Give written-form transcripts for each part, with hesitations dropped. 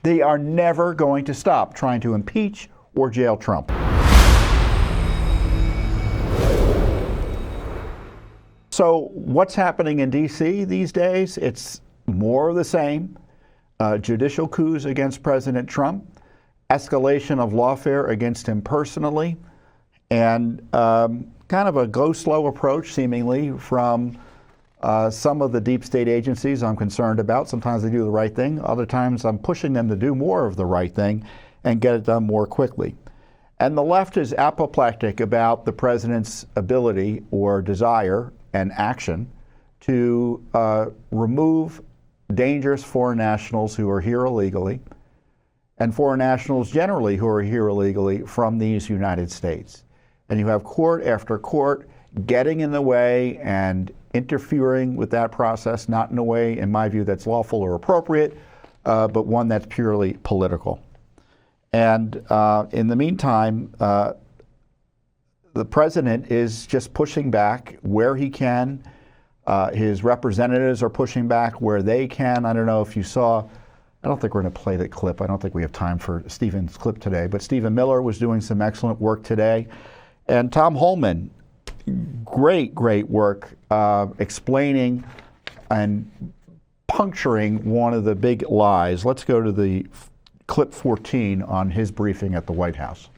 They are never going to stop trying to impeach or jail Trump. So what's happening in D.C. these days? It's more of the same. Judicial coups against President Trump, escalation of lawfare against him personally, and kind of a go slow approach, seemingly, from some of the deep state agencies I'm concerned about. Sometimes they do the right thing. Other times I'm pushing them to do more of the right thing and get it done more quickly. And the left is apoplectic about the president's ability or desire and action to remove dangerous foreign nationals who are here illegally, and foreign nationals generally who are here illegally, from these United States. And you have court after court getting in the way and interfering with that process, not in a way, in my view, that's lawful or appropriate, but one that's purely political. And in the meantime, the president is just pushing back where he can. His representatives are pushing back where they can. I don't know if you saw, I don't think we're going to play that clip. I don't think we have time for Stephen's clip today, but Stephen Miller was doing some excellent work today. And Tom Holman, great work explaining and puncturing one of the big lies. Let's go to the clip 14 on his briefing at the White House.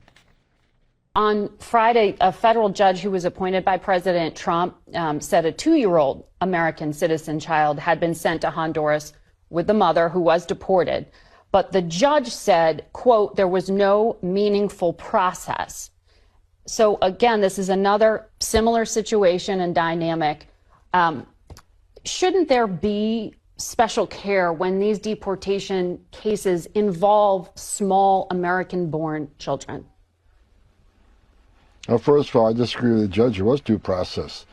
On Friday, a federal judge who was appointed by President Trump said a 2-year-old American citizen child had been sent to Honduras with the mother, who was deported. But the judge said, quote, there was no meaningful process. So again, this is another similar situation and dynamic. Shouldn't there be special care when these deportation cases involve small American-born children? Well, first of all, I disagree with the judge. There was due process.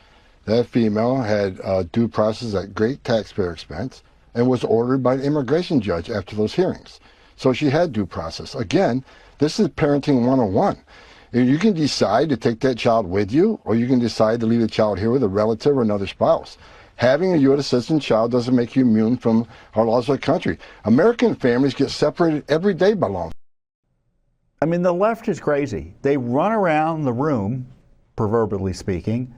That female had due process at great taxpayer expense and was ordered by an immigration judge after those hearings. So she had due process. Again, this is parenting 101. You can decide to take that child with you, or you can decide to leave the child here with a relative or another spouse. Having a U.S. citizen child doesn't make you immune from our laws of the country. American families get separated every day by law. I mean, the left is crazy. They run around the room, proverbially speaking,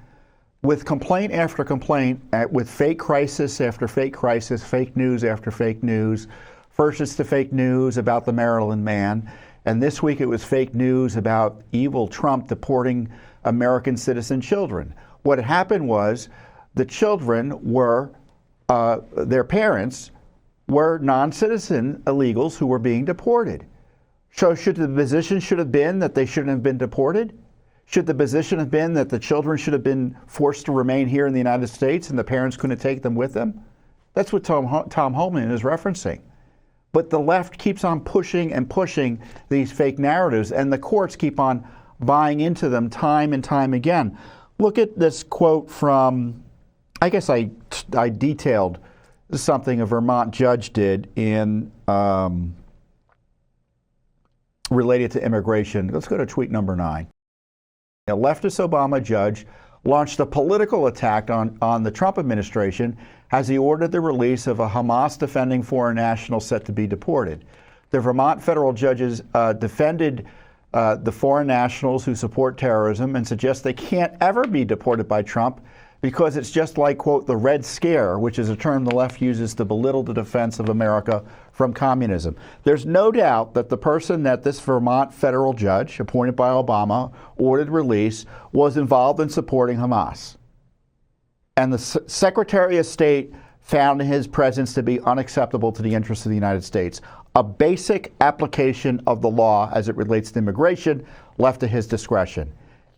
with complaint after complaint, with fake crisis after fake crisis, fake news after fake news. First it's the fake news about the Maryland man, and this week it was fake news about evil Trump deporting American citizen children. What happened was the children were, their parents were non-citizen illegals who were being deported. So should the position have been that they shouldn't have been deported? Should the position have been that the children should have been forced to remain here in the United States and the parents couldn't take them with them? That's what Tom Holman is referencing. But the left keeps on pushing and pushing these fake narratives, and the courts keep on buying into them time and time again. Look at this quote from, I guess I detailed something a Vermont judge did in related to immigration. Let's go to tweet number 9. A leftist Obama judge launched a political attack on the Trump administration as he ordered the release of a Hamas-defending foreign national set to be deported. The Vermont federal judges defended the foreign nationals who support terrorism and suggest they can't ever be deported by Trump because it's just like, quote, the Red Scare, which is a term the left uses to belittle the defense of America from communism. There's no doubt that the person that this Vermont federal judge, appointed by Obama, ordered release was involved in supporting Hamas. And the Secretary of State found his presence to be unacceptable to the interests of the United States. A basic application of the law as it relates to immigration left to his discretion.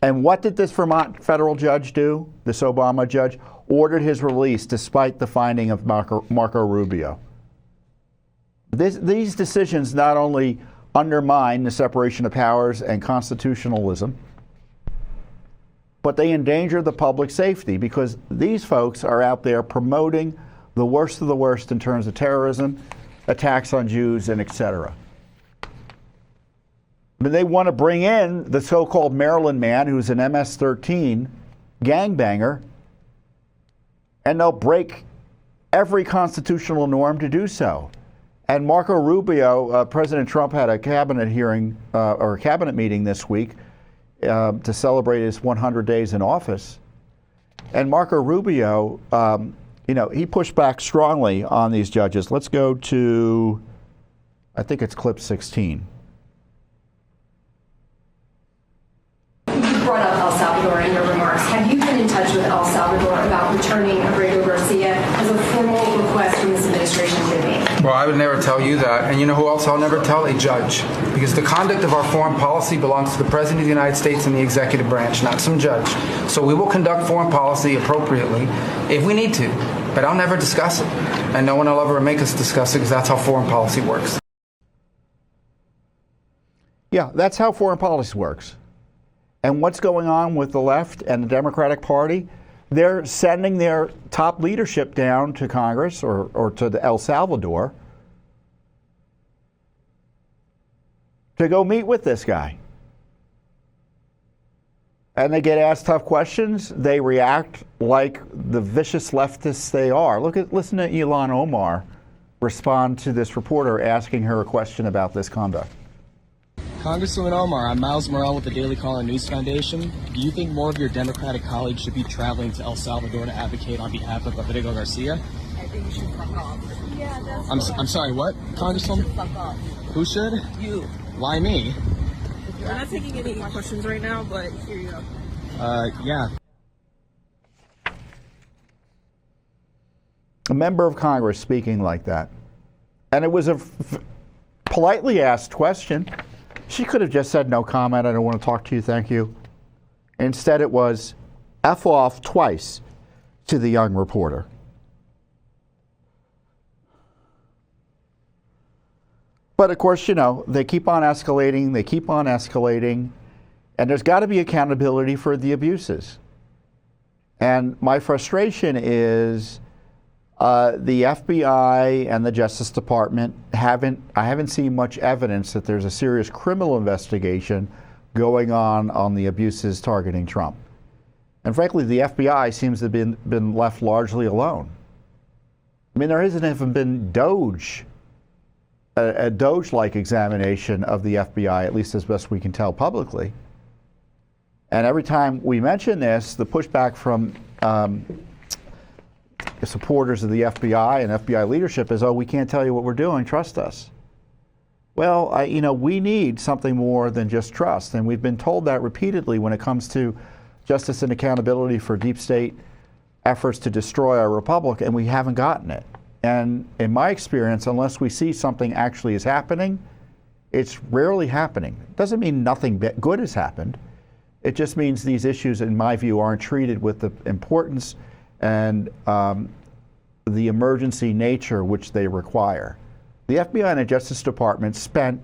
And what did this Vermont federal judge do? This Obama judge ordered his release despite the finding of Marco Rubio. These decisions not only undermine the separation of powers and constitutionalism, but they endanger the public safety because these folks are out there promoting the worst of the worst in terms of terrorism, attacks on Jews, and etc. But they want to bring in the so-called Maryland man who's an MS-13 gangbanger, and they'll break every constitutional norm to do so. And Marco Rubio, President Trump had a cabinet hearing or a cabinet meeting this week to celebrate his 100 days in office. And Marco Rubio, he pushed back strongly on these judges. Let's go to, I think it's clip 16. You brought up El Salvador in your remarks. Have you been in touch with El Salvador about returning Abrego Garcia as a formal request from this administration to me? Well, I would never tell you that. And you know who else I'll never tell? A judge. Because the conduct of our foreign policy belongs to the President of the United States and the executive branch, not some judge. So we will conduct foreign policy appropriately if we need to. But I'll never discuss it. And no one will ever make us discuss it because that's how foreign policy works. Yeah, that's how foreign policy works. And what's going on with the left and the Democratic Party? They're sending their top leadership down to Congress or to El Salvador to go meet with this guy. And they get asked tough questions. They react like the vicious leftists they are. Listen to Ilhan Omar respond to this reporter asking her a question about this conduct. Congresswoman Omar, I'm Miles Morrell with the Daily Caller News Foundation. Do you think more of your Democratic colleagues should be traveling to El Salvador to advocate on behalf of Abrego Garcia? I think you should fuck off. Yeah, that's I'm sorry, what, Congresswoman? fuck off. Who should? You. Why me? We're not taking any questions right now, but here you go. Yeah. A member of Congress speaking like that. And it was a politely asked question. She could have just said no comment, I don't want to talk to you, thank you. Instead it was F off twice to the young reporter. But of course, they keep on escalating, and there's got to be accountability for the abuses. And my frustration is the FBI and the Justice Department I haven't seen much evidence that there's a serious criminal investigation going on the abuses targeting Trump. And frankly, the FBI seems to have been left largely alone. I mean, there hasn't even been a Doge-like examination of the FBI, at least as best we can tell publicly. And every time we mention this, the pushback from the supporters of the FBI and FBI leadership is, oh, we can't tell you what we're doing, trust us. Well, we need something more than just trust, and we've been told that repeatedly when it comes to justice and accountability for deep state efforts to destroy our republic, and we haven't gotten it. And in my experience, unless we see something actually is happening, it's rarely happening. It doesn't mean nothing good has happened. It just means these issues, in my view, aren't treated with the importance and the emergency nature which they require. The FBI and the Justice Department spent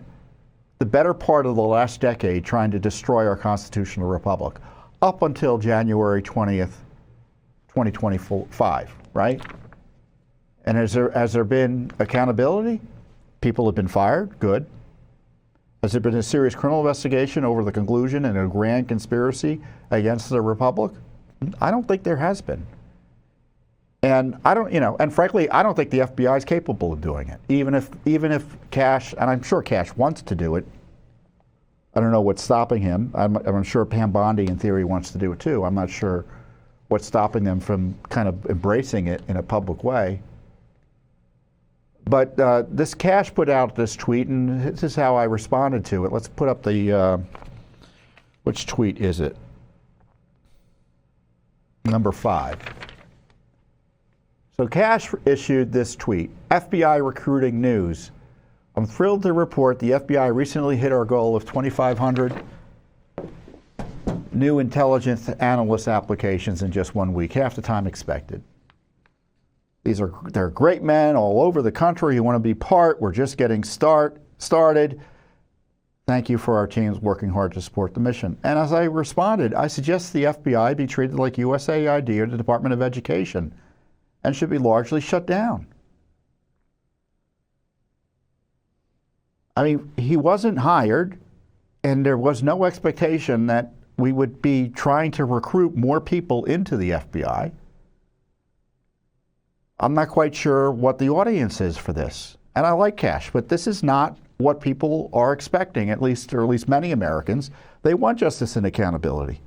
the better part of the last decade trying to destroy our constitutional republic, up until January 20th, 2025, right? And has there been accountability? People have been fired, good. Has there been a serious criminal investigation over the conclusion and a grand conspiracy against the republic? I don't think there has been. And and frankly, I don't think the FBI is capable of doing it. Even if Cash, and I'm sure Cash wants to do it, I don't know what's stopping him. I'm sure Pam Bondi, in theory, wants to do it too. I'm not sure what's stopping them from kind of embracing it in a public way. But this Cash put out this tweet, and this is how I responded to it. Let's put up the, which tweet is it? Number 5. So Cash issued this tweet, FBI recruiting news. I'm thrilled to report the FBI recently hit our goal of 2,500 new intelligence analyst applications in just 1 week, half the time expected. They're great men all over the country who want to be part. We're just getting started. Thank you for our teams working hard to support the mission. And as I responded, I suggest the FBI be treated like USAID or the Department of Education and should be largely shut down. I mean, he wasn't hired, and there was no expectation that we would be trying to recruit more people into the FBI. I'm not quite sure what the audience is for this. and I like cash, but this is not what people are expecting, at least many Americans. They want justice and accountability.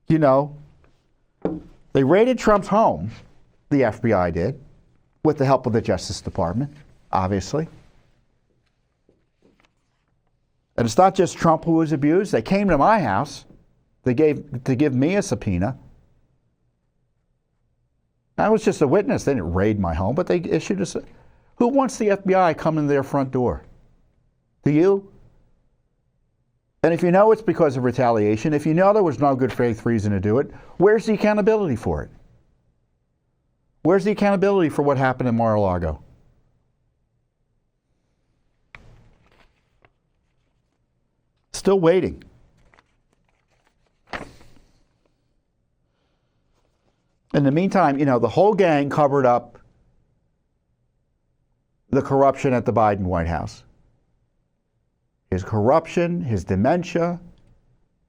You know, they raided Trump's home, the FBI did, with the help of the Justice Department, obviously. And it's not just Trump who was abused. They came to my house to give me a subpoena. I was just a witness. They didn't raid my home, but they issued a... Who wants the FBI coming to their front door? Do you? And if you know it's because of retaliation, if you know there was no good faith reason to do it, where's the accountability for it? Where's the accountability for what happened in Mar-a-Lago? Still waiting. In the meantime, you know, the whole gang covered up the corruption at the Biden White House. His corruption, his dementia,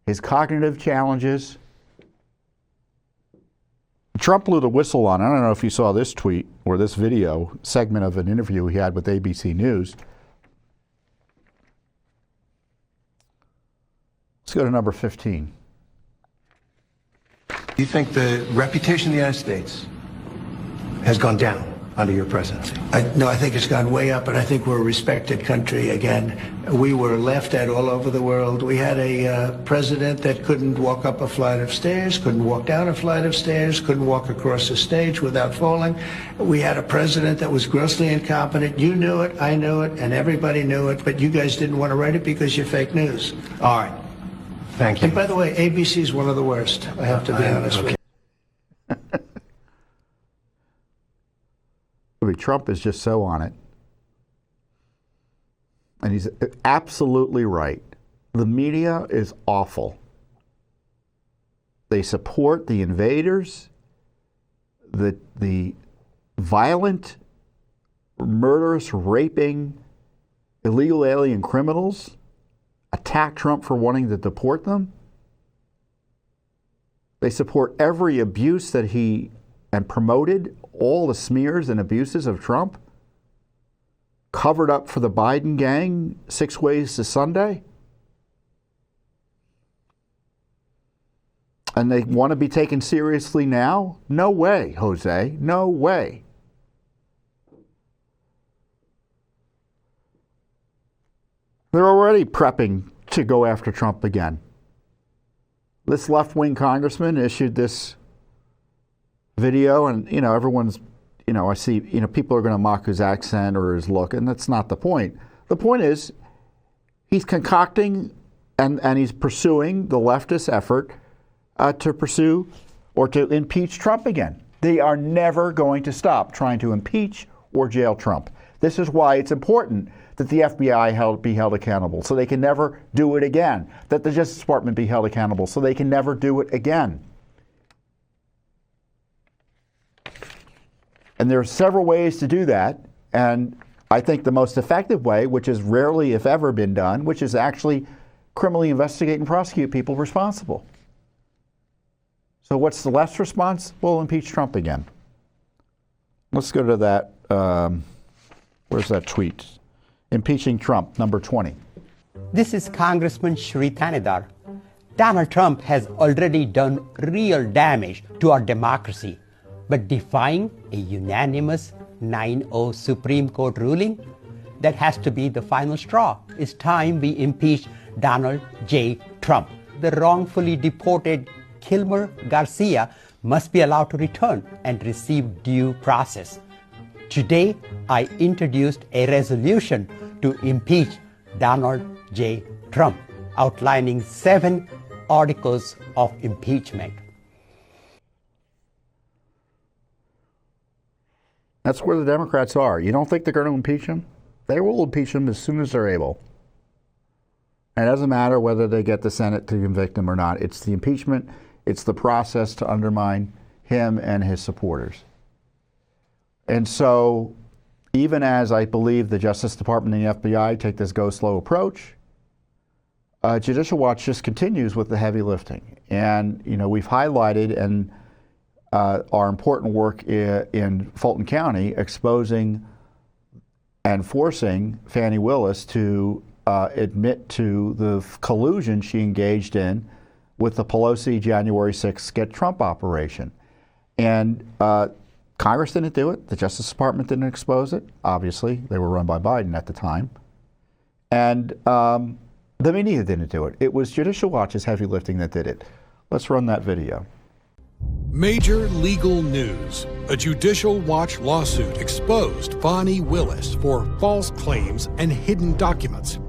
his cognitive challenges. Trump blew the whistle on, I don't know if you saw this tweet or this video segment of an interview he had with ABC News. Let's go to number 15. Do you think the reputation of the United States has gone down under your presidency? No, I think it's gone way up, and I think we're a respected country again. We were laughed at all over the world. We had a president that couldn't walk up a flight of stairs, couldn't walk down a flight of stairs, couldn't walk across a stage without falling. We had a president that was grossly incompetent. You knew it, I knew it, and everybody knew it, but you guys didn't want to write it because you're fake news. All right. Thank you. And by the way, ABC is one of the worst, I have to be honest with you. I mean, Trump is just so on it. And he's absolutely right. The media is awful. They support the invaders, the violent, murderous, raping, illegal alien criminals, attack Trump for wanting to deport them. They support every abuse that he and promoted all the smears and abuses of Trump, covered up for the Biden gang 6 ways to Sunday. And they want to be taken seriously now? No way, Jose. No way. They're already prepping to go after Trump again. This left-wing congressman issued this video, and, you know, everyone's, you know, I see, you know, people are going to mock his accent or his look, and that's not the point. The point is, he's concocting and he's pursuing the leftist effort to pursue or to impeach Trump again. They are never going to stop trying to impeach or jail Trump. This is why it's important that the FBI be held accountable so they can never do it again, that the Justice Department be held accountable so they can never do it again. And there are several ways to do that, and I think the most effective way, which has rarely, if ever, been done, which is actually criminally investigate and prosecute people responsible. So what's the left's response? We'll impeach Trump again. Let's go to that, where's that tweet? Impeaching Trump, number 20. This is Congressman Shri Thanedar. Donald Trump has already done real damage to our democracy, but defying a unanimous 9-0 Supreme Court ruling, that has to be the final straw. It's time we impeach Donald J. Trump. The wrongfully deported Kilmer Garcia must be allowed to return and receive due process. Today, I introduced a resolution to impeach Donald J. Trump, outlining 7 articles of impeachment. That's where the Democrats are. You don't think they're going to impeach him? They will impeach him as soon as they're able. And it doesn't matter whether they get the Senate to convict him or not. It's the impeachment. It's the process to undermine him and his supporters. And so, even as I believe the Justice Department and the FBI take this go slow approach, Judicial Watch just continues with the heavy lifting. And, you know, we've highlighted and our important work in Fulton County, exposing and forcing Fani Willis to admit to the collusion she engaged in with the Pelosi January 6th Get Trump operation. And Congress didn't do it. The Justice Department didn't expose it. Obviously, they were run by Biden at the time. And the media didn't do it. It was Judicial Watch's heavy lifting that did it. Let's run that video. Major legal news. A Judicial Watch lawsuit exposed Fani Willis for false claims and hidden documents.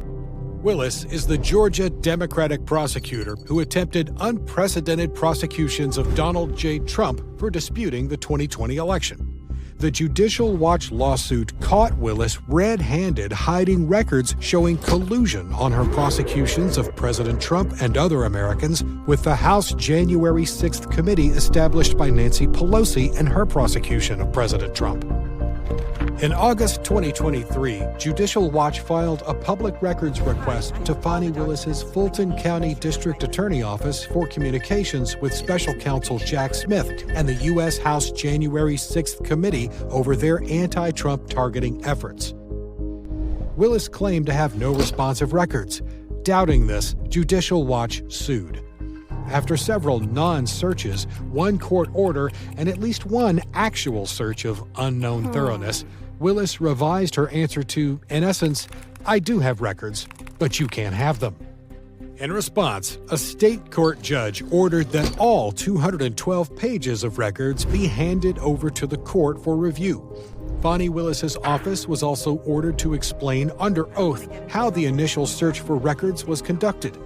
Willis is the Georgia Democratic prosecutor who attempted unprecedented prosecutions of Donald J. Trump for disputing the 2020 election. The Judicial Watch lawsuit caught Willis red-handed hiding records showing collusion on her prosecutions of President Trump and other Americans with the House January 6th committee established by Nancy Pelosi and her prosecution of President Trump. In August 2023, Judicial Watch filed a public records request to Fani Willis's Fulton County District Attorney Office for communications with Special Counsel Jack Smith and the U.S. House January 6th Committee over their anti-Trump targeting efforts. Willis claimed to have no responsive records. Doubting this, Judicial Watch sued. After several non-searches, one court order, and at least one actual search of unknown thoroughness, Willis revised her answer to, in essence, "I do have records, but you can't have them." In response, a state court judge ordered that all 212 pages of records be handed over to the court for review. Fani Willis's office was also ordered to explain under oath how the initial search for records was conducted.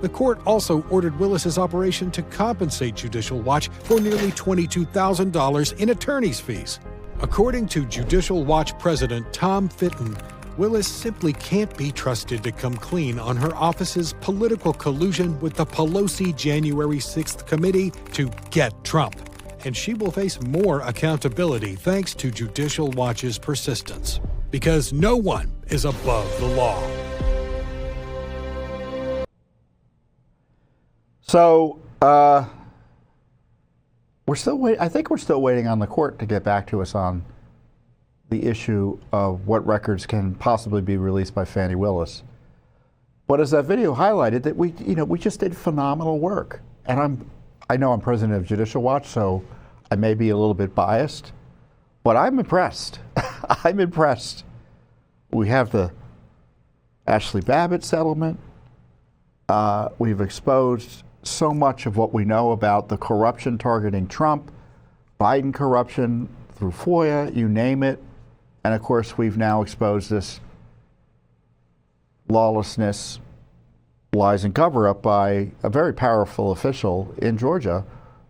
The court also ordered Willis's operation to compensate Judicial Watch for nearly $22,000 in attorney's fees. According to Judicial Watch President Tom Fitton, Willis simply can't be trusted to come clean on her office's political collusion with the Pelosi January 6th committee to get Trump. And she will face more accountability thanks to Judicial Watch's persistence. Because no one is above the law. So, we're still waiting. I think we're still waiting on the court to get back to us on the issue of what records can possibly be released by Fani Willis. But as that video highlighted, that we just did phenomenal work. And I know I'm president of Judicial Watch, so I may be a little bit biased, but I'm impressed. I'm impressed. We have the Ashley Babbitt settlement. We've exposed so much of what we know about the corruption targeting Trump, Biden corruption through FOIA, you name it. And of course, we've now exposed this lawlessness, lies, and cover-up by a very powerful official in Georgia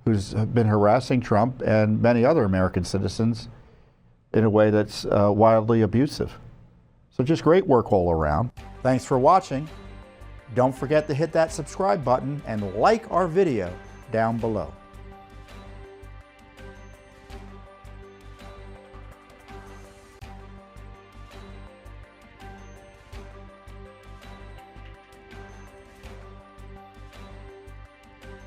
who's been harassing Trump and many other American citizens in a way that's wildly abusive. So just great work all around. Thanks for watching. Don't forget to hit that subscribe button and like our video down below.